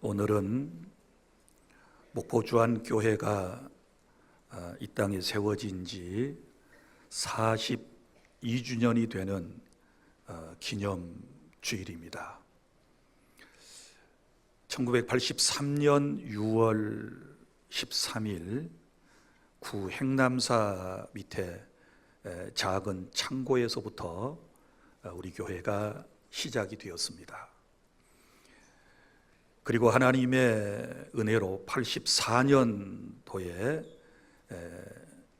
오늘은 목포주안 교회가 이 땅에 세워진 지 42주년이 되는 기념주일입니다. 1983년 6월 13일 구 행남사 밑에 작은 창고에서부터 우리 교회가 시작이 되었습니다. 그리고 하나님의 은혜로 84년도에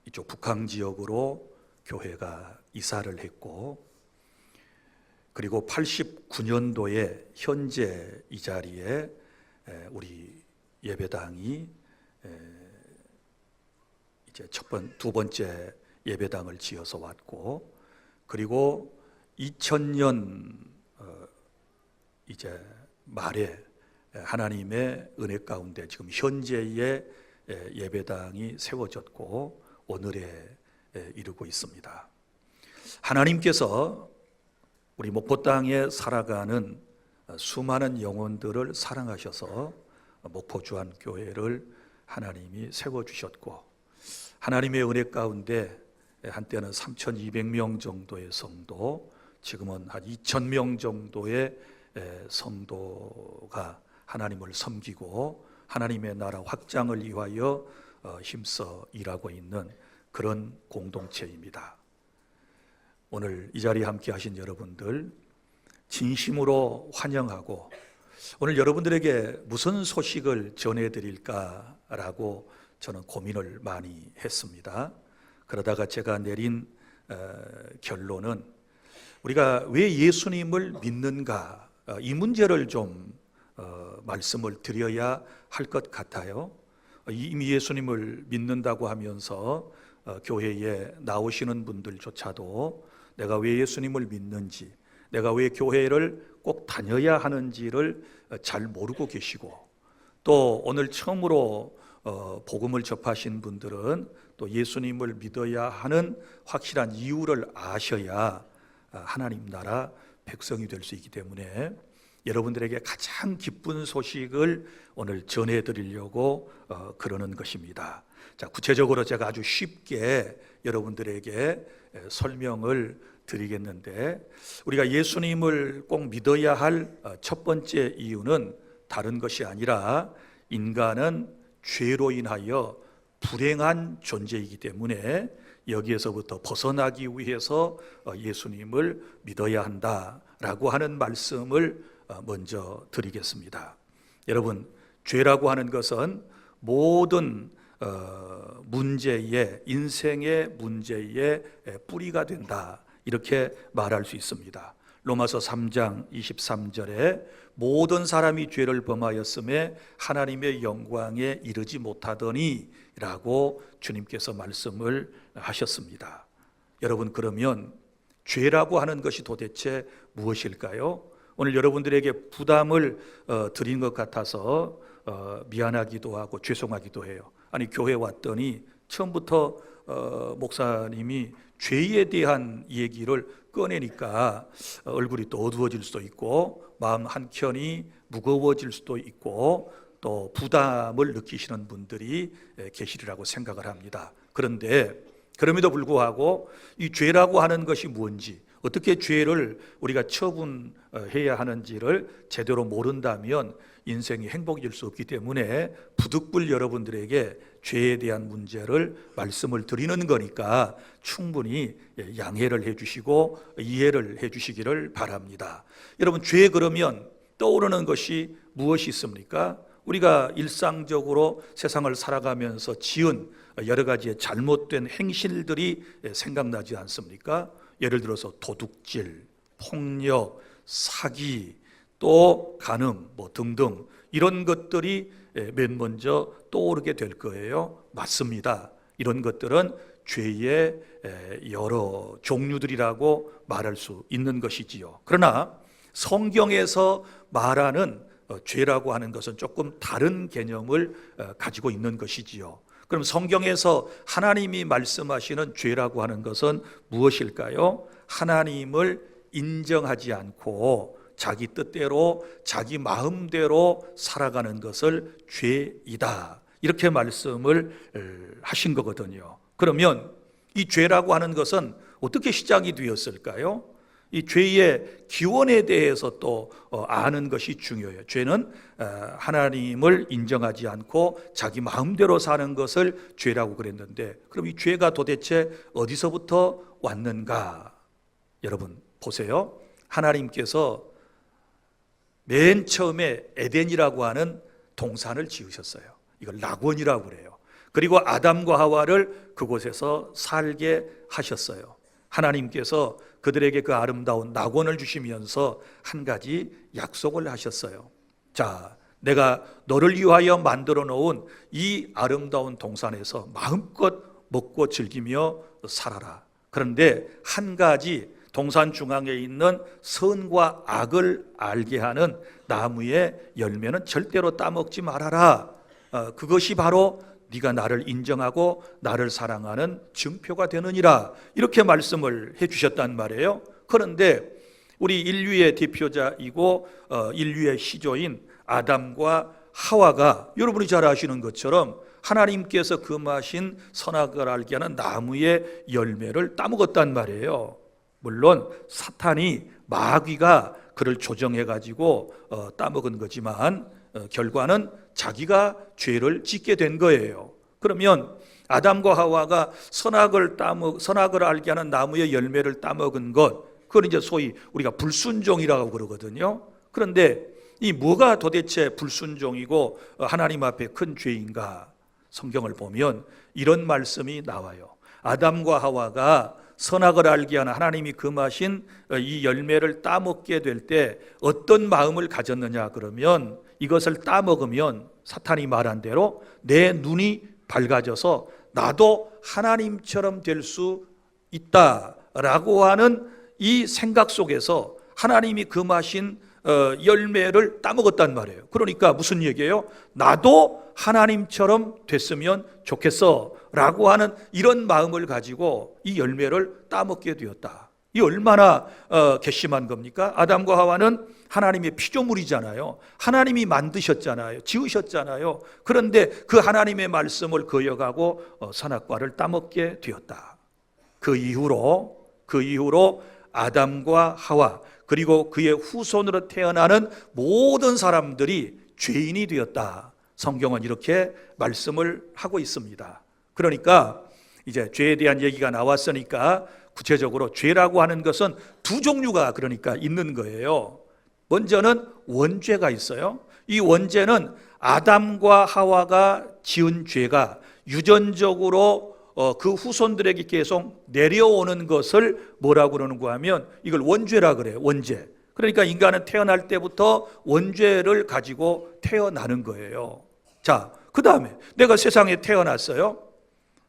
이쪽 북한 지역으로 교회가 이사를 했고, 그리고 89년도에 현재 이 자리에 우리 예배당이 이제 두 번째 예배당을 지어서 왔고, 그리고 2000년 이제 말에 하나님의 은혜 가운데 지금 현재의 예배당이 세워졌고 오늘에 이르고 있습니다. 하나님께서 우리 목포 땅에 살아가는 수많은 영혼들을 사랑하셔서 목포주안교회를 하나님이 세워주셨고, 하나님의 은혜 가운데 한때는 3,200명 정도의 성도, 지금은 한 2,000명 정도의 성도가 하나님을 섬기고 하나님의 나라 확장을 위하여 힘써 일하고 있는 그런 공동체입니다. 오늘 이 자리에 함께 하신 여러분들 진심으로 환영하고, 오늘 여러분들에게 무슨 소식을 전해드릴까라고 저는 고민을 많이 했습니다. 그러다가 제가 내린 결론은 우리가 왜 예수님을 믿는가, 이 문제를 좀 말씀을 드려야 할 것 같아요. 이미 예수님을 믿는다고 하면서 교회에 나오시는 분들조차도 내가 왜 예수님을 믿는지, 내가 왜 교회를 꼭 다녀야 하는지를 잘 모르고 계시고, 또 오늘 처음으로 복음을 접하신 분들은 또 예수님을 믿어야 하는 확실한 이유를 아셔야 하나님 나라 백성이 될 수 있기 때문에 여러분들에게 가장 기쁜 소식을 오늘 전해드리려고 그러는 것입니다. 자, 구체적으로 제가 아주 쉽게 여러분들에게 설명을 드리겠는데, 우리가 예수님을 꼭 믿어야 할 첫 번째 이유는 다른 것이 아니라 인간은 죄로 인하여 불행한 존재이기 때문에 여기에서부터 벗어나기 위해서 예수님을 믿어야 한다라고 하는 말씀을 먼저 드리겠습니다. 여러분, 죄라고 하는 것은 모든 문제의, 인생의 문제의 뿌리가 된다, 이렇게 말할 수 있습니다. 로마서 3장 23절에 모든 사람이 죄를 범하였음에 하나님의 영광에 이르지 못하더니 라고 주님께서 말씀을 하셨습니다. 여러분, 그러면 죄라고 하는 것이 도대체 무엇일까요? 오늘 여러분들에게 부담을 드린 것 같아서 미안하기도 하고 죄송하기도 해요. 아니, 교회 왔더니 처음부터 목사님이 죄에 대한 얘기를 꺼내니까 얼굴이 또 어두워질 수도 있고 마음 한켠이 무거워질 수도 있고 또 부담을 느끼시는 분들이 계시리라고 생각을 합니다. 그런데 그럼에도 불구하고 이 죄라고 하는 것이 뭔지, 어떻게 죄를 우리가 처분해야 하는지를 제대로 모른다면 인생이 행복해질 수 없기 때문에 부득불 여러분들에게 죄에 대한 문제를 말씀을 드리는 거니까 충분히 양해를 해주시고 이해를 해주시기를 바랍니다. 여러분, 죄 그러면 떠오르는 것이 무엇이 있습니까? 우리가 일상적으로 세상을 살아가면서 지은 여러 가지의 잘못된 행실들이 생각나지 않습니까? 예를 들어서 도둑질, 폭력, 사기, 또 간음 등등 이런 것들이 맨 먼저 떠오르게 될 거예요. 맞습니다. 이런 것들은 죄의 여러 종류들이라고 말할 수 있는 것이지요. 그러나 성경에서 말하는 죄라고 하는 것은 조금 다른 개념을 가지고 있는 것이지요. 그럼 성경에서 하나님이 말씀하시는 죄라고 하는 것은 무엇일까요? 하나님을 인정하지 않고 자기 뜻대로 자기 마음대로 살아가는 것을 죄이다, 이렇게 말씀을 하신 거거든요. 그러면 이 죄라고 하는 것은 어떻게 시작이 되었을까요? 이 죄의 기원에 대해서 또 아는 것이 중요해요. 죄는 하나님을 인정하지 않고 자기 마음대로 사는 것을 죄라고 그랬는데, 그럼 이 죄가 도대체 어디서부터 왔는가? 여러분 보세요. 하나님께서 맨 처음에 에덴이라고 하는 동산을 지으셨어요. 이걸 낙원이라고 그래요. 그리고 아담과 하와를 그곳에서 살게 하셨어요. 하나님께서 그들에게 그 아름다운 낙원을 주시면서 한 가지 약속을 하셨어요. 자, 내가 너를 위하여 만들어 놓은 이 아름다운 동산에서 마음껏 먹고 즐기며 살아라. 그런데 한 가지, 동산 중앙에 있는 선과 악을 알게 하는 나무의 열매는 절대로 따먹지 말아라. 그것이 바로 네가 나를 인정하고 나를 사랑하는 증표가 되느니라, 이렇게 말씀을 해주셨단 말이에요. 그런데 우리 인류의 대표자이고 인류의 시조인 아담과 하와가 여러분이 잘 아시는 것처럼 하나님께서 금하신 선악을 알게 하는 나무의 열매를 따먹었단 말이에요. 물론 사탄이, 마귀가 그를 조정해 가지고 따먹은 거지만 결과는 자기가 죄를 짓게 된 거예요. 그러면 아담과 하와가 선악을 알게 하는 나무의 열매를 따먹은 것, 그걸 이제 소위 우리가 불순종이라고 그러거든요. 그런데 이 뭐가 도대체 불순종이고 하나님 앞에 큰 죄인가? 성경을 보면 이런 말씀이 나와요. 아담과 하와가 선악을 알게 하는 하나님이 금하신 이 열매를 따먹게 될 때 어떤 마음을 가졌느냐 그러면, 이것을 따먹으면 사탄이 말한 대로 내 눈이 밝아져서 나도 하나님처럼 될 수 있다라고 하는 이 생각 속에서 하나님이 금하신 열매를 따먹었단 말이에요. 그러니까 무슨 얘기예요? 나도 하나님처럼 됐으면 좋겠어 라고 하는 이런 마음을 가지고 이 열매를 따먹게 되었다. 이 얼마나 괘씸한 겁니까? 아담과 하와는 하나님의 피조물이잖아요. 하나님이 만드셨잖아요. 지으셨잖아요. 그런데 그 하나님의 말씀을 거역하고 선악과를 따먹게 되었다. 그 이후로 아담과 하와, 그리고 그의 후손으로 태어나는 모든 사람들이 죄인이 되었다. 성경은 이렇게 말씀을 하고 있습니다. 그러니까 이제 죄에 대한 얘기가 나왔으니까 구체적으로 죄라고 하는 것은 두 종류가 그러니까 있는 거예요. 먼저는 원죄가 있어요. 이 원죄는 아담과 하와가 지은 죄가 유전적으로 그 후손들에게 계속 내려오는 것을 뭐라고 그러는가 하면 이걸 원죄라 그래요. 원죄. 그러니까 인간은 태어날 때부터 원죄를 가지고 태어나는 거예요. 자, 그 다음에 내가 세상에 태어났어요.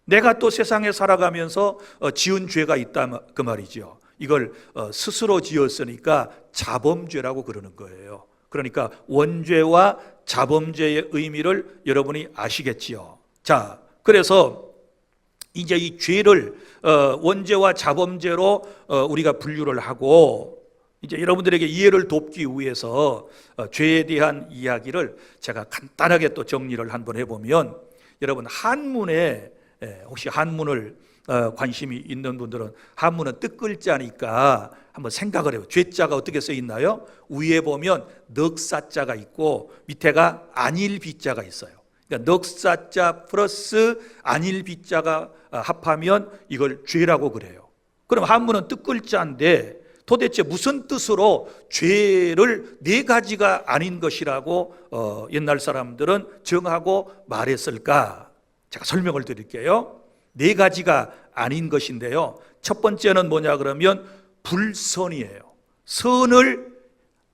내가 또 세상에 살아가면서 지은 죄가 있다 그 말이죠. 이걸 스스로 지었으니까 자범죄라고 그러는 거예요. 그러니까 원죄와 자범죄의 의미를 여러분이 아시겠지요. 자, 그래서 이제 이 죄를 원죄와 자범죄로 우리가 분류를 하고, 이제 여러분들에게 이해를 돕기 위해서 죄에 대한 이야기를 제가 간단하게 또 정리를 한번 해보면, 여러분 한문에 혹시 한문을 관심이 있는 분들은 한문은 뜻글자니까 한번 생각을 해요. 죄자가 어떻게 써 있나요? 위에 보면 넉사자가 있고 밑에가 안일비자가 있어요. 그러니까 넉사자 플러스 안일비자가 합하면 이걸 죄라고 그래요. 그럼 한문은 뜻글자인데 도대체 무슨 뜻으로 죄를 네 가지가 아닌 것이라고 옛날 사람들은 정하고 말했을까? 제가 설명을 드릴게요. 네 가지가 아닌 것인데요. 첫 번째는 뭐냐 그러면 불선이에요. 선을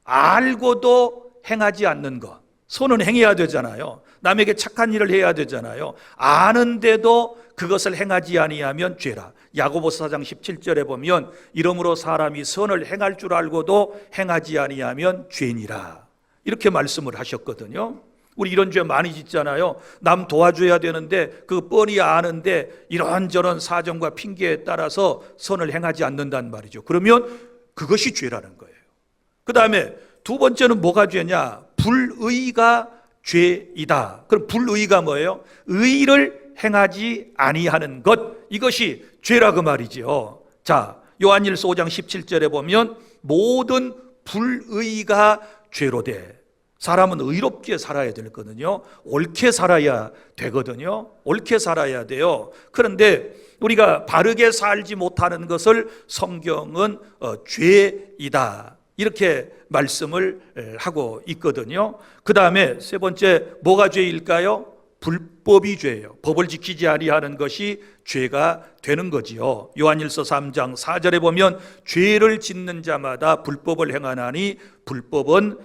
알고도 행하지 않는 것. 선은 행해야 되잖아요. 남에게 착한 일을 해야 되잖아요. 아는데도 그것을 행하지 아니하면 죄라. 야고보서 4장 17절에 보면 이러므로 사람이 선을 행할 줄 알고도 행하지 아니하면 죄니라, 이렇게 말씀을 하셨거든요. 우리 이런 죄 많이 짓잖아요. 남 도와줘야 되는데 그 뻔히 아는데 이런저런 사정과 핑계에 따라서 선을 행하지 않는단 말이죠. 그러면 그것이 죄라는 거예요. 그 다음에 두 번째는 뭐가 죄냐? 불의가 죄이다. 그럼 불의가 뭐예요? 의를 행하지 아니하는 것, 이것이 죄라고 말이지요. 자, 요한일서 5장 17절에 보면 모든 불의가 죄로 돼. 사람은 의롭게 살아야 되거든요. 옳게 살아야 되거든요. 옳게 살아야 돼요. 그런데 우리가 바르게 살지 못하는 것을 성경은 죄이다, 이렇게 말씀을 하고 있거든요. 그 다음에 세 번째, 뭐가 죄일까요? 불법이 죄예요. 법을 지키지 아니하는 것이 죄가 되는 거지요. 요한일서 3장 4절에 보면 죄를 짓는 자마다 불법을 행하나니 불법은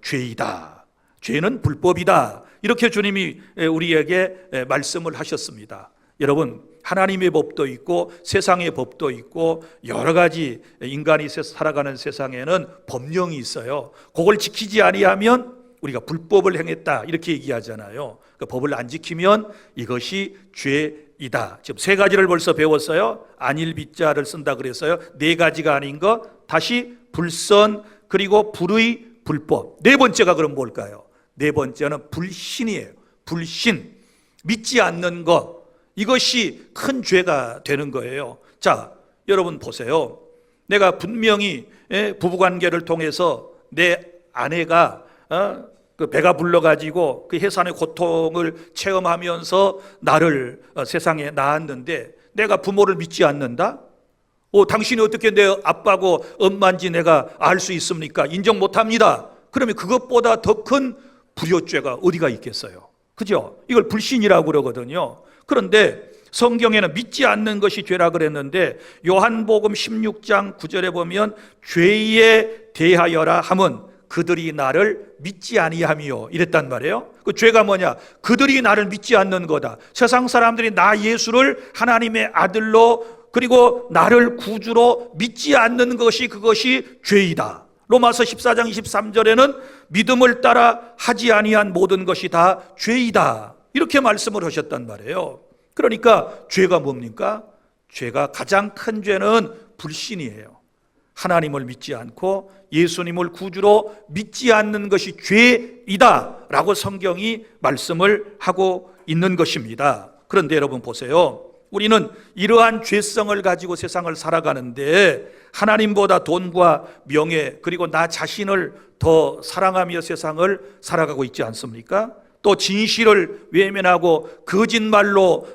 죄이다. 죄는 불법이다. 이렇게 주님이 우리에게 말씀을 하셨습니다. 여러분, 하나님의 법도 있고 세상의 법도 있고 여러 가지 인간이 살아가는 세상에는 법령이 있어요. 그걸 지키지 아니하면 우리가 불법을 행했다, 이렇게 얘기하잖아요. 그 법을 안 지키면 이것이 죄이다. 지금 세 가지를 벌써 배웠어요. 안일비자를 쓴다 그랬어요. 네 가지가 아닌 거. 다시 불선, 그리고 불의, 불법. 네 번째가 그럼 뭘까요? 네 번째는 불신이에요. 불신, 믿지 않는 것, 이것이 큰 죄가 되는 거예요. 자, 여러분 보세요. 내가 분명히 부부관계를 통해서 내 아내가 그 배가 불러가지고 그 해산의 고통을 체험하면서 나를 세상에 낳았는데 내가 부모를 믿지 않는다? 당신이 어떻게 내 아빠고 엄마인지 내가 알 수 있습니까? 인정 못합니다. 그러면 그것보다 더 큰 불효죄가 어디가 있겠어요? 그죠? 이걸 불신이라고 그러거든요. 그런데 성경에는 믿지 않는 것이 죄라 그랬는데 요한복음 16장 9절에 보면 죄에 대하여라 함은 그들이 나를 믿지 아니하며, 이랬단 말이에요. 그 죄가 뭐냐? 그들이 나를 믿지 않는 거다. 세상 사람들이 나 예수를 하나님의 아들로 그리고 나를 구주로 믿지 않는 것이, 그것이 죄이다. 로마서 14장 23절에는 믿음을 따라 하지 아니한 모든 것이 다 죄이다, 이렇게 말씀을 하셨단 말이에요. 그러니까 죄가 뭡니까? 죄가 가장 큰 죄는 불신이에요. 하나님을 믿지 않고 예수님을 구주로 믿지 않는 것이 죄이다 라고 성경이 말씀을 하고 있는 것입니다. 그런데 여러분 보세요. 우리는 이러한 죄성을 가지고 세상을 살아가는데 하나님보다 돈과 명예 그리고 나 자신을 더 사랑하며 세상을 살아가고 있지 않습니까? 또 진실을 외면하고 거짓말로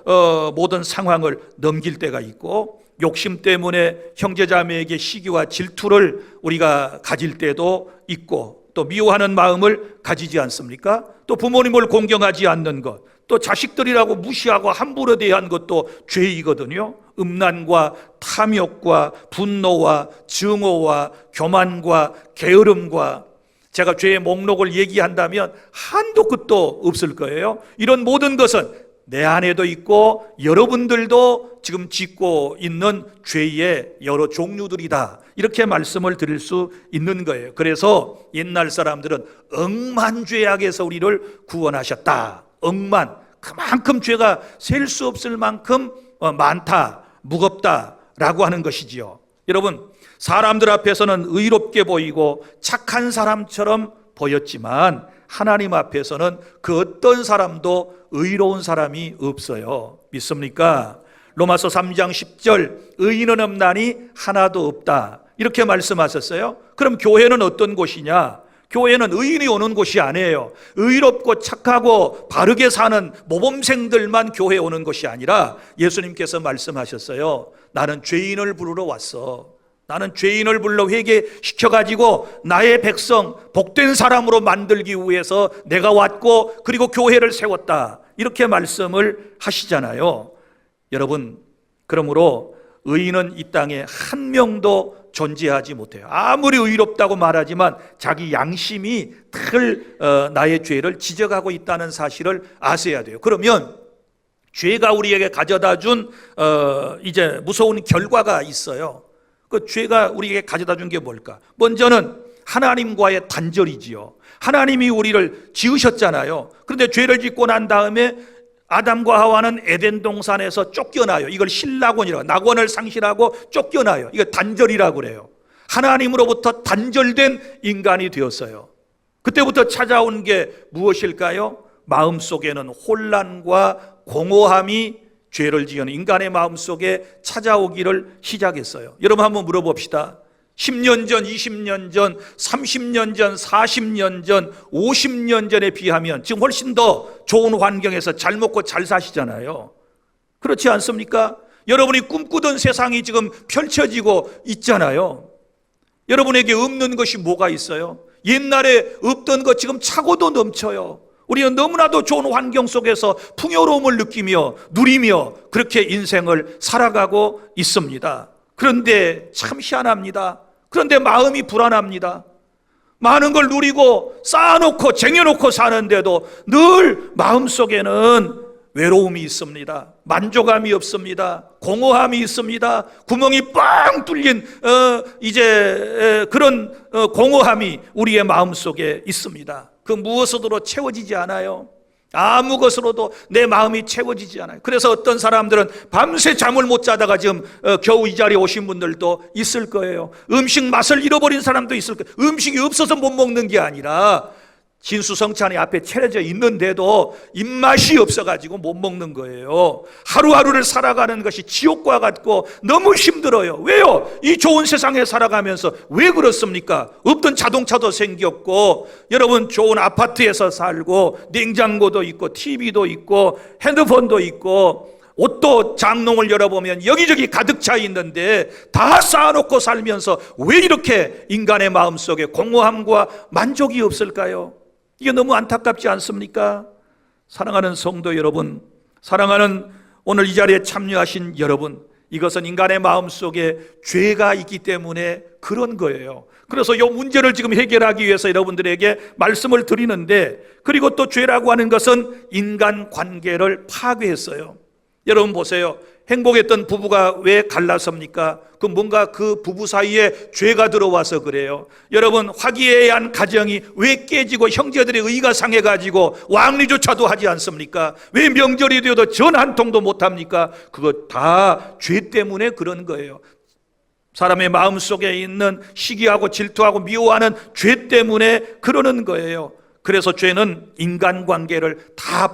모든 상황을 넘길 때가 있고, 욕심 때문에 형제자매에게 시기와 질투를 우리가 가질 때도 있고, 또 미워하는 마음을 가지지 않습니까? 또 부모님을 공경하지 않는 것, 또 자식들이라고 무시하고 함부로 대한 것도 죄이거든요. 음란과 탐욕과 분노와 증오와 교만과 게으름과, 제가 죄의 목록을 얘기한다면 한도 끝도 없을 거예요. 이런 모든 것은 내 안에도 있고 여러분들도 지금 짓고 있는 죄의 여러 종류들이다, 이렇게 말씀을 드릴 수 있는 거예요. 그래서 옛날 사람들은 억만죄악에서 우리를 구원하셨다. 억만, 그만큼 죄가 셀 수 없을 만큼 많다, 무겁다라고 하는 것이지요. 여러분, 사람들 앞에서는 의롭게 보이고 착한 사람처럼 보였지만 하나님 앞에서는 그 어떤 사람도 의로운 사람이 없어요. 믿습니까? 로마서 3장 10절, 의인은 없나니 하나도 없다, 이렇게 말씀하셨어요. 그럼 교회는 어떤 곳이냐? 교회는 의인이 오는 곳이 아니에요. 의롭고 착하고 바르게 사는 모범생들만 교회에 오는 것이 아니라 예수님께서 말씀하셨어요. 나는 죄인을 부르러 왔어. 나는 죄인을 불러 회개시켜가지고 나의 백성 복된 사람으로 만들기 위해서 내가 왔고 그리고 교회를 세웠다, 이렇게 말씀을 하시잖아요. 여러분, 그러므로 의인은 이 땅에 한 명도 존재하지 못해요. 아무리 의롭다고 말하지만 자기 양심이 늘 나의 죄를 지적하고 있다는 사실을 아셔야 돼요. 그러면 죄가 우리에게 가져다 준 이제 무서운 결과가 있어요. 그 죄가 우리에게 가져다 준 게 뭘까? 먼저는 하나님과의 단절이지요. 하나님이 우리를 지으셨잖아요. 그런데 죄를 짓고 난 다음에 아담과 하와는 에덴 동산에서 쫓겨나요. 이걸 신낙원이라고, 낙원을 상실하고 쫓겨나요. 이거 단절이라고 그래요. 하나님으로부터 단절된 인간이 되었어요. 그때부터 찾아온 게 무엇일까요? 마음속에는 혼란과 공허함이 죄를 지은 인간의 마음속에 찾아오기를 시작했어요. 여러분 한번 물어봅시다. 10년 전, 20년 전, 30년 전, 40년 전, 50년 전에 비하면 지금 훨씬 더 좋은 환경에서 잘 먹고 잘 사시잖아요. 그렇지 않습니까? 여러분이 꿈꾸던 세상이 지금 펼쳐지고 있잖아요. 여러분에게 없는 것이 뭐가 있어요? 옛날에 없던 것 지금 차고도 넘쳐요. 우리는 너무나도 좋은 환경 속에서 풍요로움을 느끼며 누리며 그렇게 인생을 살아가고 있습니다. 그런데 참 희한합니다. 그런데 마음이 불안합니다. 많은 걸 누리고 쌓아놓고 쟁여놓고 사는데도 늘 마음속에는 외로움이 있습니다. 만족감이 없습니다. 공허함이 있습니다. 구멍이 뻥 뚫린 그런 공허함이 우리의 마음속에 있습니다. 그 무엇으로도 채워지지 않아요. 아무 것으로도 내 마음이 채워지지 않아요. 그래서 어떤 사람들은 밤새 잠을 못 자다가 지금 겨우 이 자리에 오신 분들도 있을 거예요. 음식 맛을 잃어버린 사람도 있을 거예요. 음식이 없어서 못 먹는 게 아니라 진수성찬이 앞에 차려져 있는데도 입맛이 없어가지고 못 먹는 거예요. 하루하루를 살아가는 것이 지옥과 같고 너무 힘들어요. 왜요? 이 좋은 세상에 살아가면서 왜 그렇습니까? 없던 자동차도 생겼고, 여러분 좋은 아파트에서 살고, 냉장고도 있고, TV도 있고, 핸드폰도 있고, 옷도 장롱을 열어보면 여기저기 가득 차 있는데 다 쌓아놓고 살면서 왜 이렇게 인간의 마음속에 공허함과 만족이 없을까요? 이게 너무 안타깝지 않습니까? 사랑하는 성도 여러분, 사랑하는 오늘 이 자리에 참여하신 여러분, 이것은 인간의 마음속에 죄가 있기 때문에 그런 거예요. 그래서 이 문제를 지금 해결하기 위해서 여러분들에게 말씀을 드리는데, 그리고 또 죄라고 하는 것은 인간 관계를 파괴했어요. 여러분 보세요. 행복했던 부부가 왜 갈라섭니까? 뭔가 그 부부 사이에 죄가 들어와서 그래요. 여러분, 화기애애한 가정이 왜 깨지고 형제들의 의가 상해가지고 왕리조차도 하지 않습니까? 왜 명절이 되어도 전 한 통도 못합니까? 그거 다 죄 때문에 그런 거예요. 사람의 마음속에 있는 시기하고 질투하고 미워하는 죄 때문에 그러는 거예요. 그래서 죄는 인간관계를 다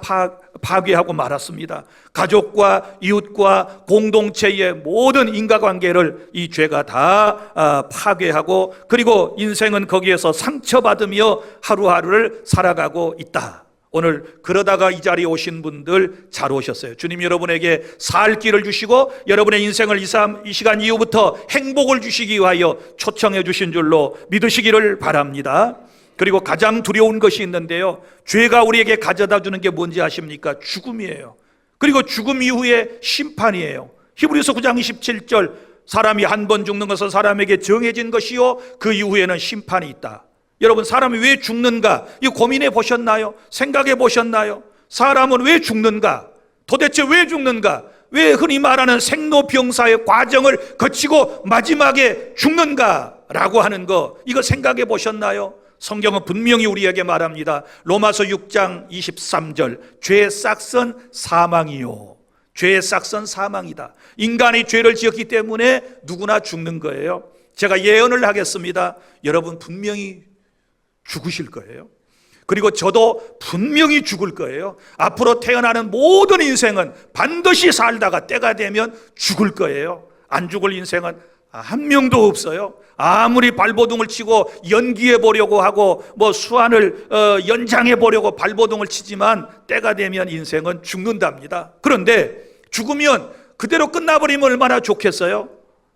파괴하고 말았습니다. 가족과 이웃과 공동체의 모든 인간관계를 이 죄가 다 파괴하고, 그리고 인생은 거기에서 상처받으며 하루하루를 살아가고 있다. 오늘 그러다가 이 자리에 오신 분들 잘 오셨어요. 주님 여러분에게 살 길을 주시고 여러분의 인생을 이 시간 이후부터 행복을 주시기 위하여 초청해 주신 줄로 믿으시기를 바랍니다. 그리고 가장 두려운 것이 있는데요, 죄가 우리에게 가져다 주는 게 뭔지 아십니까? 죽음이에요. 그리고 죽음 이후에 심판이에요. 히브리서 9장 27절, 사람이 한 번 죽는 것은 사람에게 정해진 것이요 그 이후에는 심판이 있다. 여러분, 사람이 왜 죽는가? 이거 고민해 보셨나요? 생각해 보셨나요? 사람은 왜 죽는가? 도대체 왜 죽는가? 왜 흔히 말하는 생로병사의 과정을 거치고 마지막에 죽는가라고 하는 거, 이거 생각해 보셨나요? 성경은 분명히 우리에게 말합니다. 로마서 6장 23절, 죄의 싹은 사망이요. 죄의 싹은 사망이다. 인간이 죄를 지었기 때문에 누구나 죽는 거예요. 제가 예언을 하겠습니다. 여러분 분명히 죽으실 거예요. 그리고 저도 분명히 죽을 거예요. 앞으로 태어나는 모든 인생은 반드시 살다가 때가 되면 죽을 거예요. 안 죽을 인생은 한 명도 없어요. 아무리 발버둥을 치고 연기해 보려고 하고 수완을 연장해 보려고 발버둥을 치지만 때가 되면 인생은 죽는답니다. 그런데 죽으면 그대로 끝나버리면 얼마나 좋겠어요?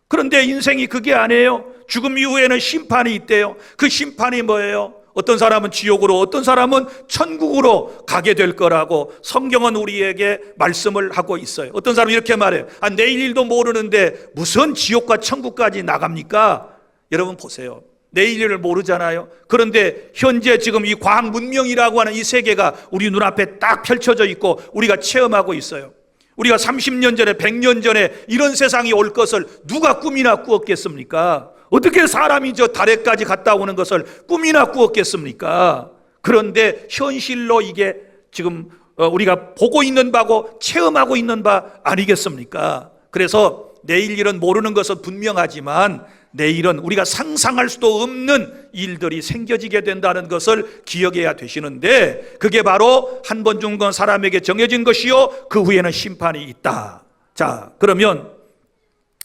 그런데 인생이 그게 아니에요. 죽음 이후에는 심판이 있대요. 그 심판이 뭐예요? 어떤 사람은 지옥으로, 어떤 사람은 천국으로 가게 될 거라고 성경은 우리에게 말씀을 하고 있어요. 어떤 사람은 이렇게 말해요. 내일 일도 모르는데 무슨 지옥과 천국까지 나갑니까? 여러분 보세요. 내일 일을 모르잖아요. 그런데 현재 지금 이 과학 문명이라고 하는 이 세계가 우리 눈앞에 딱 펼쳐져 있고 우리가 체험하고 있어요. 우리가 30년 전에 100년 전에 이런 세상이 올 것을 누가 꿈이나 꾸었겠습니까? 어떻게 사람이 저 달에까지 갔다 오는 것을 꿈이나 꾸었겠습니까? 그런데 현실로 이게 지금 우리가 보고 있는 바고 체험하고 있는 바 아니겠습니까? 그래서 내일 일은 모르는 것은 분명하지만 내일은 우리가 상상할 수도 없는 일들이 생겨지게 된다는 것을 기억해야 되시는데, 그게 바로 한 번 죽은 건 사람에게 정해진 것이요 그 후에는 심판이 있다. 자, 그러면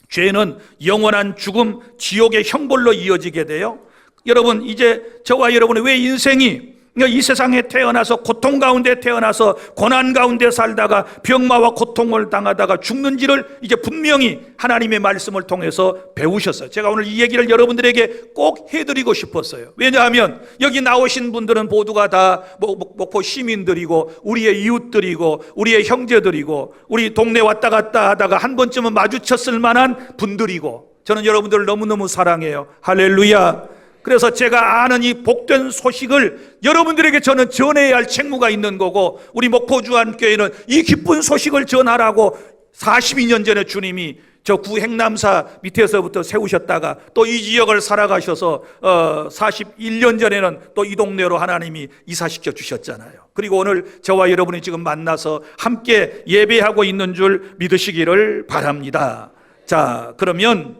죄는 영원한 죽음, 지옥의 형벌로 이어지게 돼요. 여러분, 이제 저와 여러분의 왜 인생이 이 세상에 태어나서 고통 가운데 태어나서 고난 가운데 살다가 병마와 고통을 당하다가 죽는지를 이제 분명히 하나님의 말씀을 통해서 배우셨어요. 제가 오늘 이 얘기를 여러분들에게 꼭 해드리고 싶었어요. 왜냐하면 여기 나오신 분들은 모두가 다 목포 시민들이고 우리의 이웃들이고 우리의 형제들이고 우리 동네 왔다 갔다 하다가 한 번쯤은 마주쳤을 만한 분들이고, 저는 여러분들을 너무너무 사랑해요. 할렐루야. 그래서 제가 아는 이 복된 소식을 여러분들에게 저는 전해야 할 책무가 있는 거고, 우리 목포주안교회는 이 기쁜 소식을 전하라고 42년 전에 주님이 저 구행남사 밑에서부터 세우셨다가 또 이 지역을 살아가셔서 41년 전에는 또 이 동네로 하나님이 이사시켜 주셨잖아요. 그리고 오늘 저와 여러분이 지금 만나서 함께 예배하고 있는 줄 믿으시기를 바랍니다. 자, 그러면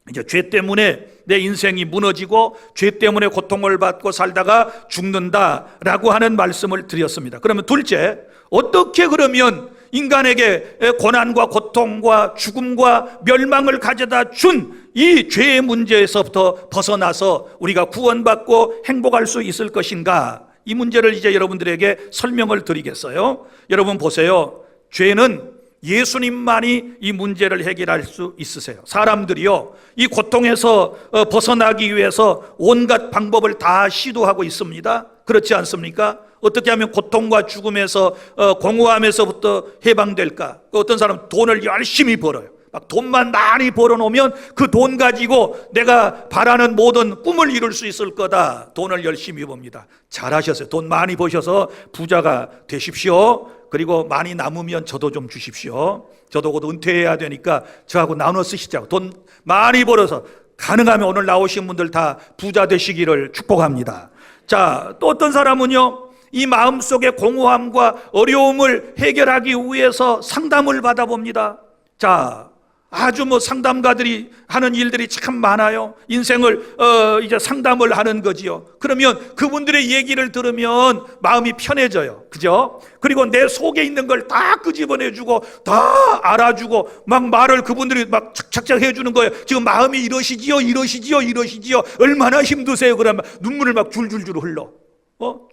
이제 죄 때문에 내 인생이 무너지고 죄 때문에 고통을 받고 살다가 죽는다라고 하는 말씀을 드렸습니다. 그러면 둘째, 어떻게 그러면 인간에게 고난과 고통과 죽음과 멸망을 가져다 준 이 죄의 문제에서부터 벗어나서 우리가 구원받고 행복할 수 있을 것인가? 이 문제를 이제 여러분들에게 설명을 드리겠어요. 여러분 보세요. 죄는 예수님만이 이 문제를 해결할 수 있으세요. 사람들이요, 이 고통에서 벗어나기 위해서 온갖 방법을 다 시도하고 있습니다. 그렇지 않습니까? 어떻게 하면 고통과 죽음에서 공허함에서부터 해방될까? 어떤 사람은 돈을 열심히 벌어요. 막 돈만 많이 벌어놓으면 그 돈 가지고 내가 바라는 모든 꿈을 이룰 수 있을 거다. 돈을 열심히 봅니다. 잘하셨어요. 돈 많이 버셔서 부자가 되십시오. 그리고 많이 남으면 저도 좀 주십시오. 저도 곧 은퇴해야 되니까 저하고 나눠 쓰시자고. 돈 많이 벌어서 가능하면 오늘 나오신 분들 다 부자 되시기를 축복합니다. 자, 또 어떤 사람은요, 이 마음속의 공허함과 어려움을 해결하기 위해서 상담을 받아봅니다. 자, 아주 상담가들이 하는 일들이 참 많아요. 인생을 이제 상담을 하는 거지요. 그러면 그분들의 얘기를 들으면 마음이 편해져요. 그죠? 그리고 내 속에 있는 걸 다 끄집어내주고 다 알아주고 막 말을 그분들이 막 착착착 해주는 거예요. 지금 마음이 이러시지요, 이러시지요, 이러시지요. 얼마나 힘드세요? 그러면 눈물을 막 줄줄줄 흘러.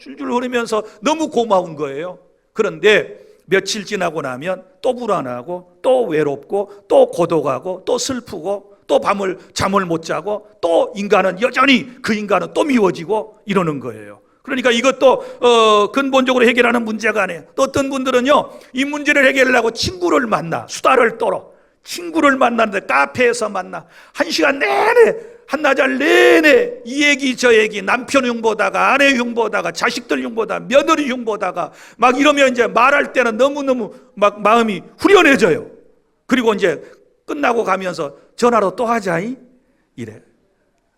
줄줄 흐르면서 너무 고마운 거예요. 그런데 며칠 지나고 나면 또 불안하고 또 외롭고 또 고독하고 또 슬프고 또 잠을 못 자고 또 인간은 여전히 그 인간은 또 미워지고 이러는 거예요. 그러니까 이것도 근본적으로 해결하는 문제가 아니에요. 또 어떤 분들은요, 이 문제를 해결하려고 친구를 만나, 수다를 떨어. 친구를 만나는데 카페에서 만나. 1시간 내내, 한나절 내내 이 얘기 저 얘기, 남편 흉보다가 아내 흉보다가 자식들 흉보다가 며느리 흉보다가 막 이러면 이제 말할 때는 너무너무 막 마음이 후련해져요. 그리고 이제 끝나고 가면서 전화로 또 하자이? 이래.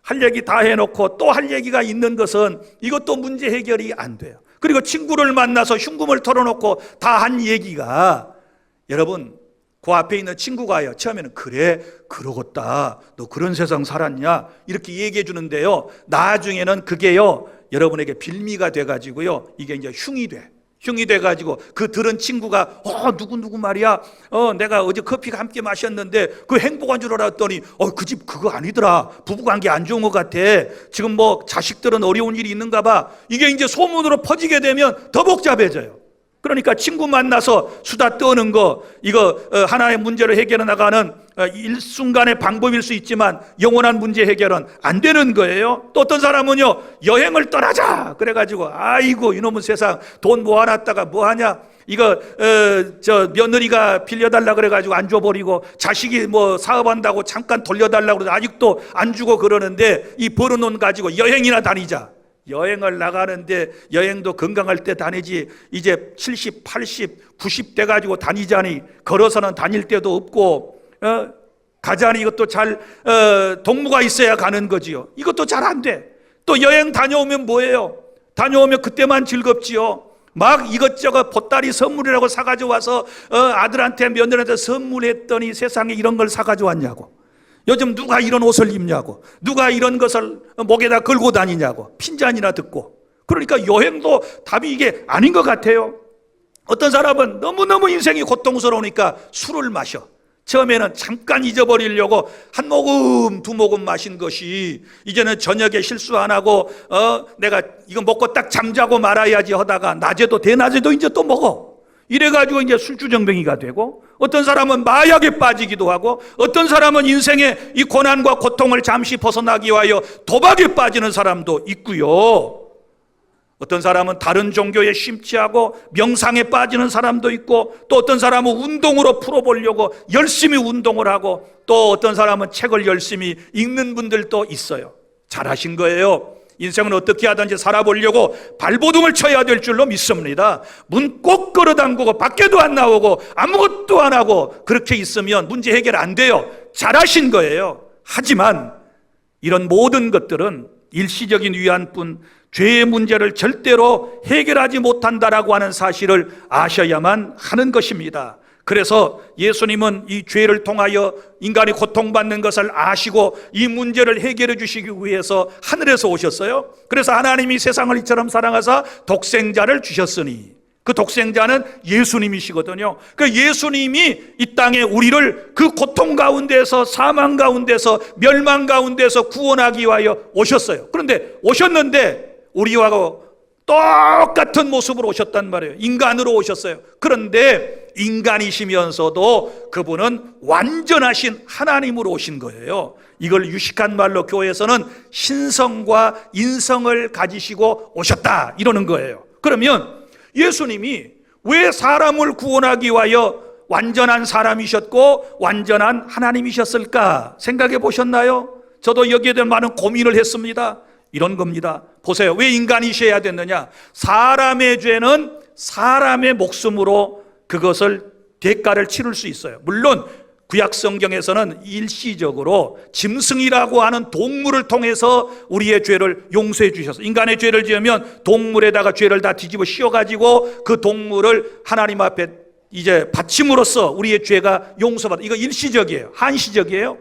할 얘기 다 해놓고 또 할 얘기가 있는 것은 이것도 문제 해결이 안 돼요. 그리고 친구를 만나서 흉금을 털어놓고 다 한 얘기가, 여러분, 그 앞에 있는 친구가요, 처음에는 그래, 그러겠다, 너 그런 세상 살았냐, 이렇게 얘기해 주는데요, 나중에는 그게요, 여러분에게 빌미가 돼가지고요, 이게 이제 흉이 돼가지고 그 들은 친구가 누구 말이야, 내가 어제 커피 함께 마셨는데 그 행복한 줄 알았더니 그 집 그거 아니더라, 부부관계 안 좋은 것 같아, 지금 뭐 자식들은 어려운 일이 있는가 봐. 이게 이제 소문으로 퍼지게 되면 더 복잡해져요. 그러니까 친구 만나서 수다 떠는 거, 이거 하나의 문제를 해결해 나가는 일순간의 방법일 수 있지만 영원한 문제 해결은 안 되는 거예요. 또 어떤 사람은요, 여행을 떠나자 그래가지고 아이고 이놈의 세상 돈 모아놨다가 뭐하냐, 이거 저 며느리가 빌려달라 그래가지고 안 줘버리고, 자식이 뭐 사업한다고 잠깐 돌려달라고 그래서 아직도 안 주고 그러는데, 이 벌어놓은 가지고 여행이나 다니자. 여행을 나가는데 여행도 건강할 때 다니지, 이제 70, 80, 90 돼가지고 다니자니 걸어서는 다닐 데도 없고, 가자니 이것도 잘 동무가 있어야 가는 거지요. 이것도 잘 안 돼. 또 여행 다녀오면 뭐예요? 다녀오면 그때만 즐겁지요. 막 이것저것 보따리 선물이라고 사가지고 와서 아들한테 며느리한테 선물했더니 세상에 이런 걸 사가지고 왔냐고. 요즘 누가 이런 옷을 입냐고, 누가 이런 것을 목에다 걸고 다니냐고 핀잔이나 듣고. 그러니까 여행도 답이 이게 아닌 것 같아요. 어떤 사람은 너무너무 인생이 고통스러우니까 술을 마셔. 처음에는 잠깐 잊어버리려고 한 모금 두 모금 마신 것이 이제는 저녁에 실수 안 하고 내가 이거 먹고 딱 잠자고 말아야지 하다가 낮에도 대낮에도 이제 또 먹어. 이래가지고 이제 술주정뱅이가 되고, 어떤 사람은 마약에 빠지기도 하고, 어떤 사람은 인생의 이 고난과 고통을 잠시 벗어나기 위하여 도박에 빠지는 사람도 있고요. 어떤 사람은 다른 종교에 심취하고 명상에 빠지는 사람도 있고, 또 어떤 사람은 운동으로 풀어보려고 열심히 운동을 하고, 또 어떤 사람은 책을 열심히 읽는 분들도 있어요. 잘하신 거예요. 인생은 어떻게 하든지 살아보려고 발버둥을 쳐야 될 줄로 믿습니다. 문 꼭 걸어담그고 밖에도 안 나오고 아무것도 안 하고 그렇게 있으면 문제 해결 안 돼요. 잘하신 거예요. 하지만 이런 모든 것들은 일시적인 위안뿐 죄의 문제를 절대로 해결하지 못한다라고 하는 사실을 아셔야만 하는 것입니다. 그래서 예수님은 이 죄를 통하여 인간이 고통받는 것을 아시고 이 문제를 해결해 주시기 위해서 하늘에서 오셨어요. 그래서 하나님이 세상을 이처럼 사랑하사 독생자를 주셨으니, 그 독생자는 예수님이시거든요. 그 예수님이 이 땅에 우리를 그 고통 가운데서, 사망 가운데서, 멸망 가운데서 구원하기 위하여 오셨어요. 그런데 오셨는데 우리와 똑같은 모습으로 오셨단 말이에요. 인간으로 오셨어요. 그런데 인간이시면서도 그분은 완전하신 하나님으로 오신 거예요. 이걸 유식한 말로 교회에서는 신성과 인성을 가지시고 오셨다 이러는 거예요. 그러면 예수님이 왜 사람을 구원하기 위하여 완전한 사람이셨고 완전한 하나님이셨을까 생각해 보셨나요? 저도 여기에 대한 많은 고민을 했습니다. 이런 겁니다. 보세요. 왜 인간이셔야 됐느냐? 사람의 죄는 사람의 목숨으로 그것을 대가를 치를 수 있어요. 물론 구약 성경에서는 일시적으로 짐승이라고 하는 동물을 통해서 우리의 죄를 용서해 주셨어요. 인간의 죄를 지으면 동물에다가 죄를 다 뒤집어 씌워가지고 그 동물을 하나님 앞에 이제 바침으로써 우리의 죄가 용서받아. 이거 일시적이에요. 한시적이에요.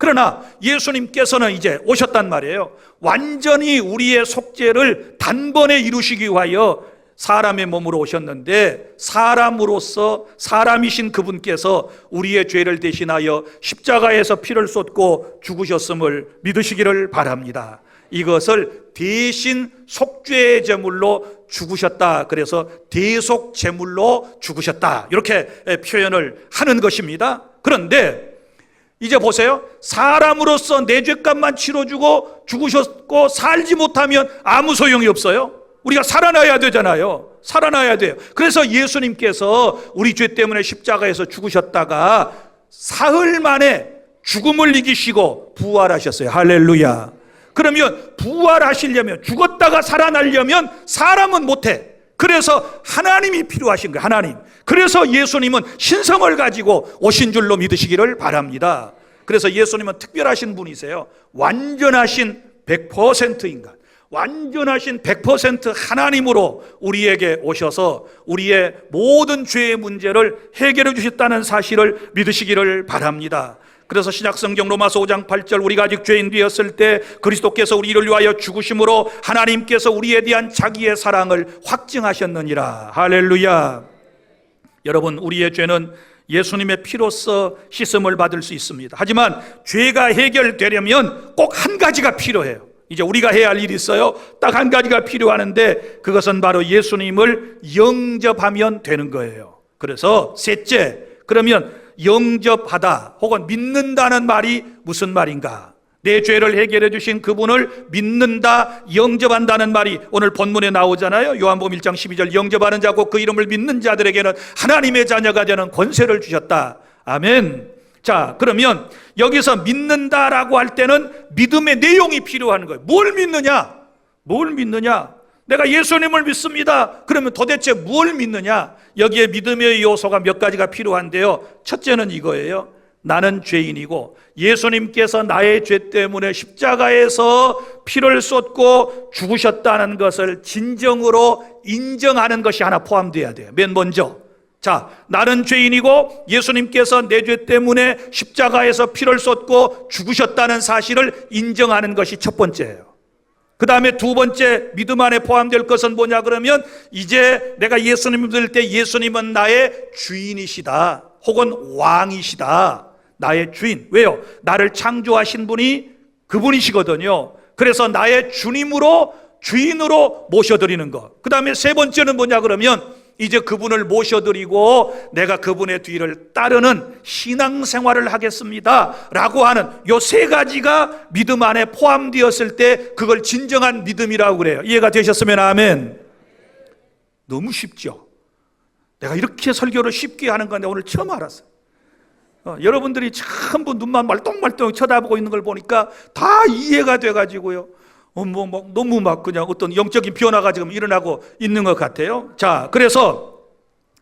그러나 예수님께서는 이제 오셨단 말이에요. 완전히 우리의 속죄를 단번에 이루시기 위하여 사람의 몸으로 오셨는데, 사람으로서 사람이신 그분께서 우리의 죄를 대신하여 십자가에서 피를 쏟고 죽으셨음을 믿으시기를 바랍니다. 이것을 대신 속죄의 제물로 죽으셨다. 그래서 대속 제물로 죽으셨다. 이렇게 표현을 하는 것입니다. 그런데 이제 보세요. 사람으로서 내 죄값만 치러주고 죽으셨고 살지 못하면 아무 소용이 없어요. 우리가 살아나야 되잖아요. 살아나야 돼요. 그래서 예수님께서 우리 죄 때문에 십자가에서 죽으셨다가 사흘 만에 죽음을 이기시고 부활하셨어요. 할렐루야. 그러면 부활하시려면, 죽었다가 살아나려면 사람은 못해. 그래서 하나님이 필요하신 거예요. 하나님. 그래서 예수님은 신성을 가지고 오신 줄로 믿으시기를 바랍니다. 그래서 예수님은 특별하신 분이세요. 완전하신 100% 인간, 완전하신 100% 하나님으로 우리에게 오셔서 우리의 모든 죄의 문제를 해결해 주셨다는 사실을 믿으시기를 바랍니다. 그래서 신약성경 로마서 5장 8절, 우리가 아직 죄인 되었을 때 그리스도께서 우리를 위하여 죽으심으로 하나님께서 우리에 대한 자기의 사랑을 확증하셨느니라. 할렐루야. 여러분, 우리의 죄는 예수님의 피로써 씻음을 받을 수 있습니다. 하지만 죄가 해결되려면 꼭 한 가지가 필요해요. 이제 우리가 해야 할 일이 있어요. 딱 한 가지가 필요하는데 그것은 바로 예수님을 영접하면 되는 거예요. 그래서 셋째, 그러면 영접하다 혹은 믿는다는 말이 무슨 말인가? 내 죄를 해결해 주신 그분을 믿는다, 영접한다는 말이 오늘 본문에 나오잖아요. 요한복음 1장 12절, 영접하는 자고 그 이름을 믿는 자들에게는 하나님의 자녀가 되는 권세를 주셨다. 아멘. 자, 그러면 여기서 믿는다라고 할 때는 믿음의 내용이 필요한 거예요. 뭘 믿느냐? 뭘 믿느냐? 내가 예수님을 믿습니다. 그러면 도대체 뭘 믿느냐? 여기에 믿음의 요소가 몇 가지가 필요한데요. 첫째는 이거예요. 나는 죄인이고 예수님께서 나의 죄 때문에 십자가에서 피를 쏟고 죽으셨다는 것을 진정으로 인정하는 것이 하나 포함되어야 돼요. 맨 먼저 자, 나는 죄인이고 예수님께서 내 죄 때문에 십자가에서 피를 쏟고 죽으셨다는 사실을 인정하는 것이 첫 번째예요. 그 다음에 두 번째 믿음 안에 포함될 것은 뭐냐 그러면 이제 내가 예수님을 믿을 때 예수님은 나의 주인이시다 혹은 왕이시다. 나의 주인. 왜요? 나를 창조하신 분이 그분이시거든요. 그래서 나의 주인으로 모셔드리는 것. 그 다음에 세 번째는 뭐냐 그러면 이제 그분을 모셔드리고 내가 그분의 뒤를 따르는 신앙생활을 하겠습니다 라고 하는 요 세 가지가 믿음 안에 포함되었을 때 그걸 진정한 믿음이라고 그래요. 이해가 되셨으면 아멘. 너무 쉽죠? 내가 이렇게 설교를 쉽게 하는 건데 오늘 처음 알았어요. 여러분들이 전부 눈만 말똥말똥 쳐다보고 있는 걸 보니까 다 이해가 돼가지고요. 너무 막 그냥 어떤 영적인 변화가 지금 일어나고 있는 것 같아요. 자, 그래서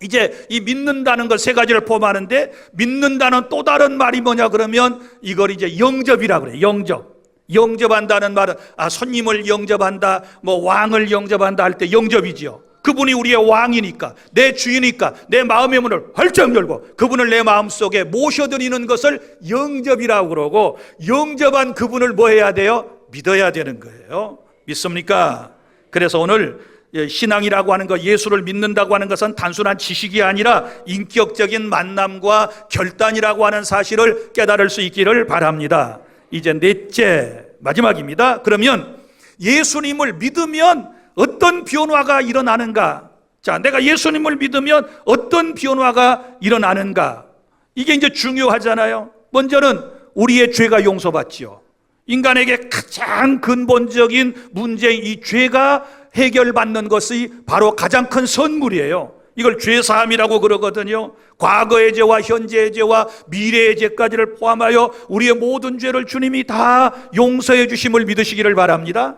이제 이 믿는다는 것 세 가지를 포함하는데 믿는다는 또 다른 말이 뭐냐 그러면 이걸 이제 영접이라고 그래요. 영접한다는 말은 손님을 영접한다, 뭐 왕을 영접한다 할 때 영접이지요. 그분이 우리의 왕이니까, 내 주이니까 내 마음의 문을 활짝 열고 그분을 내 마음속에 모셔드리는 것을 영접이라고 그러고, 영접한 그분을 뭐 해야 돼요? 믿어야 되는 거예요. 믿습니까? 그래서 오늘 신앙이라고 하는 것, 예수를 믿는다고 하는 것은 단순한 지식이 아니라 인격적인 만남과 결단이라고 하는 사실을 깨달을 수 있기를 바랍니다. 이제 넷째, 마지막입니다. 그러면 예수님을 믿으면 어떤 변화가 일어나는가? 자, 내가 예수님을 믿으면 어떤 변화가 일어나는가? 이게 이제 중요하잖아요. 먼저는 우리의 죄가 용서받지요. 인간에게 가장 근본적인 문제인 이 죄가 해결받는 것이 바로 가장 큰 선물이에요. 이걸 죄사함이라고 그러거든요. 과거의 죄와 현재의 죄와 미래의 죄까지를 포함하여 우리의 모든 죄를 주님이 다 용서해 주심을 믿으시기를 바랍니다.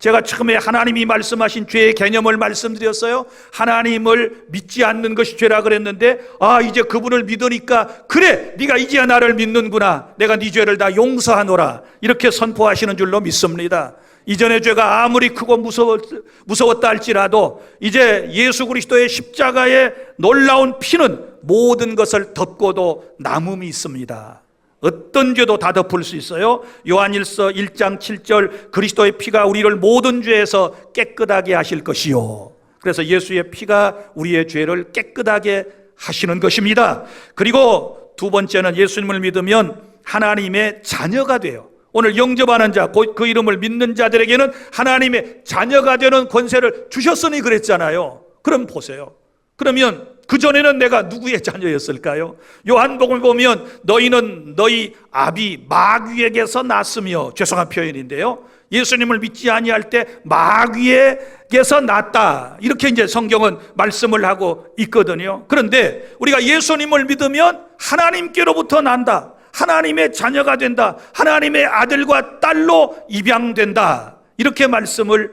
제가 처음에 하나님이 말씀하신 죄의 개념을 말씀드렸어요. 하나님을 믿지 않는 것이 죄라 그랬는데, 이제 그분을 믿으니까 그래, 네가 이제야 나를 믿는구나, 내가 네 죄를 다 용서하노라, 이렇게 선포하시는 줄로 믿습니다. 이전의 죄가 아무리 크고 무서웠다 할지라도 이제 예수 그리스도의 십자가의 놀라운 피는 모든 것을 덮고도 남음이 있습니다. 어떤 죄도 다 덮을 수 있어요. 요한일서 1장 7절, 그리스도의 피가 우리를 모든 죄에서 깨끗하게 하실 것이요. 그래서 예수의 피가 우리의 죄를 깨끗하게 하시는 것입니다. 그리고 두 번째는 예수님을 믿으면 하나님의 자녀가 돼요. 오늘 영접하는 자, 그 이름을 믿는 자들에게는 하나님의 자녀가 되는 권세를 주셨으니 그랬잖아요. 그럼 보세요. 그러면 그전에는 내가 누구의 자녀였을까요? 요한복음을 보면 너희는 너희 아비 마귀에게서 났으며, 죄송한 표현인데요, 예수님을 믿지 아니할 때 마귀에게서 났다, 이렇게 이제 성경은 말씀을 하고 있거든요. 그런데 우리가 예수님을 믿으면 하나님께로부터 난다, 하나님의 자녀가 된다, 하나님의 아들과 딸로 입양된다, 이렇게 말씀을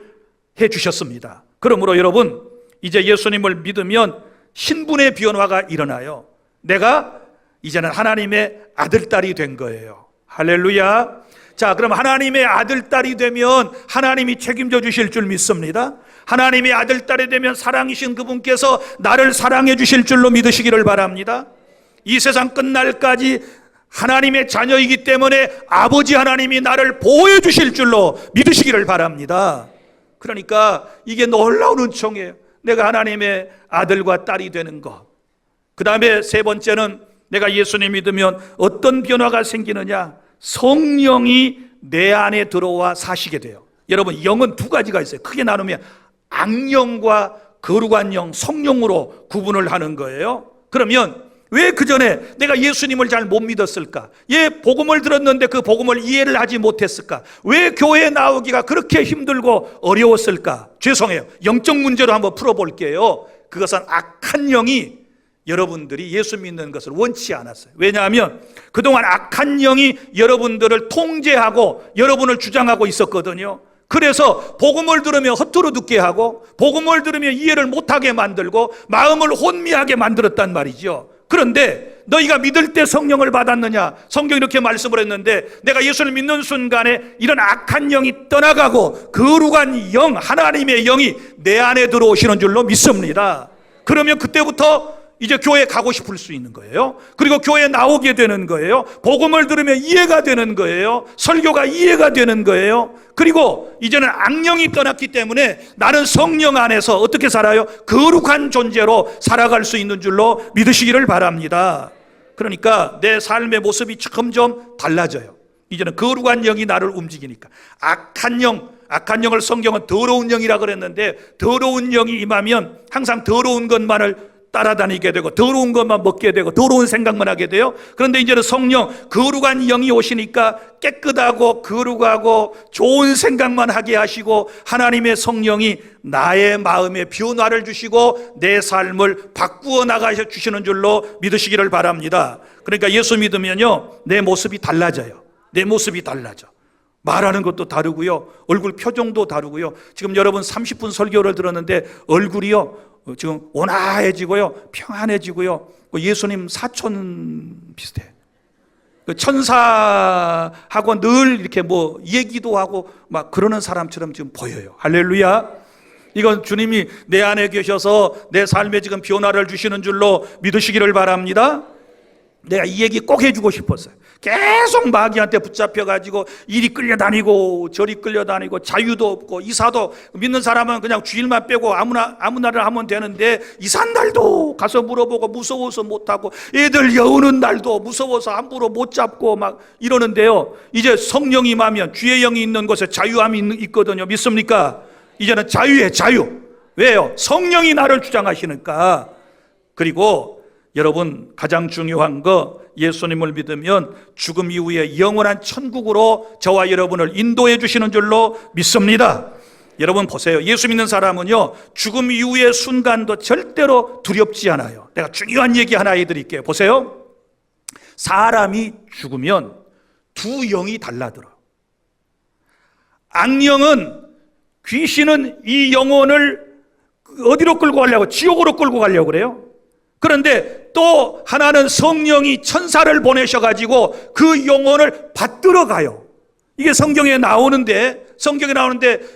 해 주셨습니다. 그러므로 여러분, 이제 예수님을 믿으면 신분의 변화가 일어나요. 내가 이제는 하나님의 아들딸이 된 거예요. 할렐루야. 자, 그럼 하나님의 아들딸이 되면 하나님이 책임져 주실 줄 믿습니다. 하나님의 아들딸이 되면 사랑이신 그분께서 나를 사랑해 주실 줄로 믿으시기를 바랍니다. 이 세상 끝날까지 하나님의 자녀이기 때문에 아버지 하나님이 나를 보호해 주실 줄로 믿으시기를 바랍니다. 그러니까 이게 놀라운 은총이에요. 내가 하나님의 아들과 딸이 되는 것. 그 다음에 세 번째는 내가 예수님 믿으면 어떤 변화가 생기느냐? 성령이 내 안에 들어와 사시게 돼요. 여러분, 영은 두 가지가 있어요. 크게 나누면 악령과 거룩한 영, 성령으로 구분을 하는 거예요. 그러면 왜 그전에 내가 예수님을 잘 못 믿었을까? 복음을 들었는데 그 복음을 이해를 하지 못했을까? 왜 교회에 나오기가 그렇게 힘들고 어려웠을까? 죄송해요. 영적 문제로 한번 풀어볼게요. 그것은 악한 영이 여러분들이 예수 믿는 것을 원치 않았어요. 왜냐하면 그동안 악한 영이 여러분들을 통제하고 여러분을 주장하고 있었거든요. 그래서 복음을 들으면 허투루 듣게 하고, 복음을 들으면 이해를 못하게 만들고, 마음을 혼미하게 만들었단 말이죠. 그런데 너희가 믿을 때 성령을 받았느냐? 성경이 이렇게 말씀을 했는데, 내가 예수를 믿는 순간에 이런 악한 영이 떠나가고 거룩한 영, 하나님의 영이 내 안에 들어오시는 줄로 믿습니다. 그러면 그때부터 이제 교회 가고 싶을 수 있는 거예요. 그리고 교회 나오게 되는 거예요. 복음을 들으면 이해가 되는 거예요. 설교가 이해가 되는 거예요. 그리고 이제는 악령이 떠났기 때문에 나는 성령 안에서 어떻게 살아요? 거룩한 존재로 살아갈 수 있는 줄로 믿으시기를 바랍니다. 그러니까 내 삶의 모습이 점점 달라져요. 이제는 거룩한 영이 나를 움직이니까. 악한 영을 성경은 더러운 영이라 그랬는데, 더러운 영이 임하면 항상 더러운 것만을 따라다니게 되고 더러운 것만 먹게 되고 더러운 생각만 하게 돼요. 그런데 이제는 성령, 거룩한 영이 오시니까 깨끗하고 거룩하고 좋은 생각만 하게 하시고, 하나님의 성령이 나의 마음에 변화를 주시고 내 삶을 바꾸어 나가셔 주시는 줄로 믿으시기를 바랍니다. 그러니까 예수 믿으면요, 내 모습이 달라져요. 내 모습이 달라져. 말하는 것도 다르고요, 얼굴 표정도 다르고요. 지금 여러분 30분 설교를 들었는데 얼굴이요 지금 온화해지고요, 평안해지고요. 예수님 사촌 비슷해. 천사하고 늘 이렇게 뭐 얘기도 하고 막 그러는 사람처럼 지금 보여요. 할렐루야. 이건 주님이 내 안에 계셔서 내 삶에 지금 변화를 주시는 줄로 믿으시기를 바랍니다. 내가 이 얘기 꼭 해주고 싶었어요. 계속 마귀한테 붙잡혀가지고 이리 끌려다니고 저리 끌려다니고 자유도 없고, 이사도 믿는 사람은 그냥 주일만 빼고 아무나를 하면 되는데, 이산 날도 가서 물어보고 무서워서 못하고, 애들 여우는 날도 무서워서 함부로 못 잡고 막 이러는데요, 이제 성령이 임하면 주의 영이 있는 곳에 자유함이 있거든요. 믿습니까? 이제는 자유예요. 자유. 왜요? 성령이 나를 주장하시니까. 그리고 여러분, 가장 중요한 거, 예수님을 믿으면 죽음 이후에 영원한 천국으로 저와 여러분을 인도해 주시는 줄로 믿습니다. 여러분 보세요. 예수 믿는 사람은요, 죽음 이후의 순간도 절대로 두렵지 않아요. 내가 중요한 얘기 하나 해드릴게요. 보세요. 사람이 죽으면 두 영이 달라들어. 악령은, 귀신은 이 영혼을 어디로 끌고 가려고? 지옥으로 끌고 가려고 그래요. 그런데 또 하나는 성령이 천사를 보내셔가지고 그 영혼을 받들어 가요. 이게 성경에 나오는데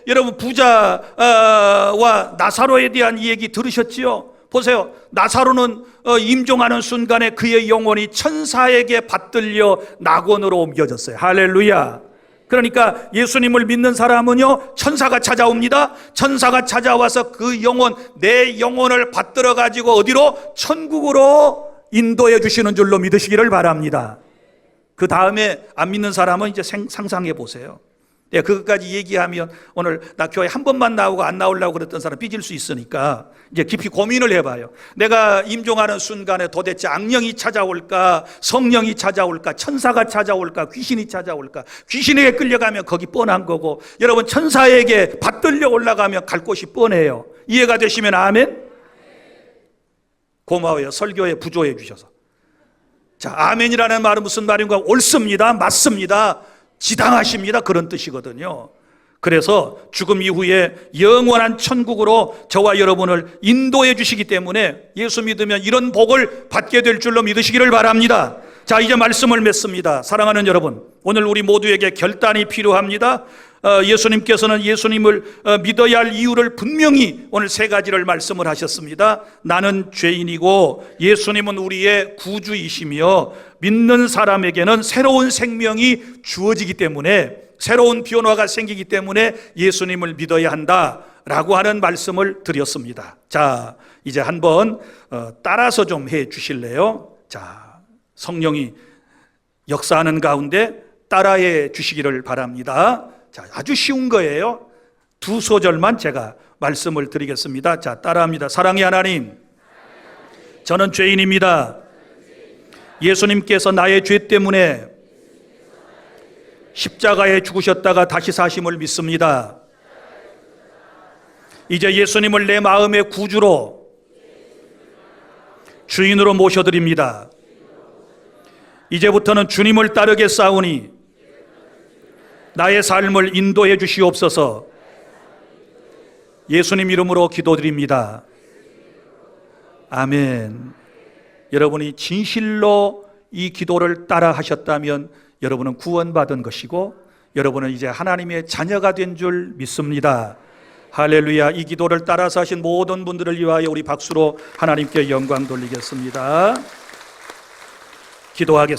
여러분 부자와 나사로에 대한 얘기 들으셨지요? 보세요. 나사로는 임종하는 순간에 그의 영혼이 천사에게 받들려 낙원으로 옮겨졌어요. 할렐루야. 그러니까 예수님을 믿는 사람은요, 천사가 찾아옵니다. 천사가 찾아와서 그 영혼, 내 영혼을 받들어 가지고 어디로? 천국으로 인도해 주시는 줄로 믿으시기를 바랍니다. 그 다음에 안 믿는 사람은 이제 상상해 보세요. 네, 그것까지 얘기하면 오늘 나 교회 한 번만 나오고 안 나오려고 그랬던 사람 삐질 수 있으니까 이제 깊이 고민을 해봐요. 내가 임종하는 순간에 도대체 악령이 찾아올까, 성령이 찾아올까, 천사가 찾아올까, 귀신이 찾아올까? 귀신에게 끌려가면 거기 뻔한 거고, 여러분 천사에게 받들려 올라가면 갈 곳이 뻔해요. 이해가 되시면 아멘? 고마워요. 설교에 부조해 주셔서. 자, 아멘이라는 말은 무슨 말인가? 옳습니다. 맞습니다. 지당하십니다. 그런 뜻이거든요. 그래서 죽음 이후에 영원한 천국으로 저와 여러분을 인도해 주시기 때문에 예수 믿으면 이런 복을 받게 될 줄로 믿으시기를 바랍니다. 자, 이제 말씀을 맺습니다. 사랑하는 여러분, 오늘 우리 모두에게 결단이 필요합니다. 예수님께서는 예수님을 믿어야 할 이유를 분명히 오늘 세 가지를 말씀을 하셨습니다. 나는 죄인이고 예수님은 우리의 구주이시며 믿는 사람에게는 새로운 생명이 주어지기 때문에, 새로운 변화가 생기기 때문에 예수님을 믿어야 한다라고 하는 말씀을 드렸습니다. 자, 이제 한번 따라서 좀 해 주실래요? 자, 성령이 역사하는 가운데 따라해 주시기를 바랍니다. 자, 아주 쉬운 거예요. 두 소절만 제가 말씀을 드리겠습니다. 자, 따라합니다. 사랑의 하나님, 저는 죄인입니다. 예수님께서 나의 죄 때문에 십자가에 죽으셨다가 다시 사심을 믿습니다. 이제 예수님을 내 마음의 구주로, 주인으로 모셔드립니다. 이제부터는 주님을 따르겠사오니 나의 삶을 인도해 주시옵소서. 예수님 이름으로 기도드립니다. 아멘. 여러분이 진실로 이 기도를 따라 하셨다면 여러분은 구원받은 것이고, 여러분은 이제 하나님의 자녀가 된 줄 믿습니다. 할렐루야. 이 기도를 따라서 하신 모든 분들을 위하여 우리 박수로 하나님께 영광 돌리겠습니다. 기도하겠습니다.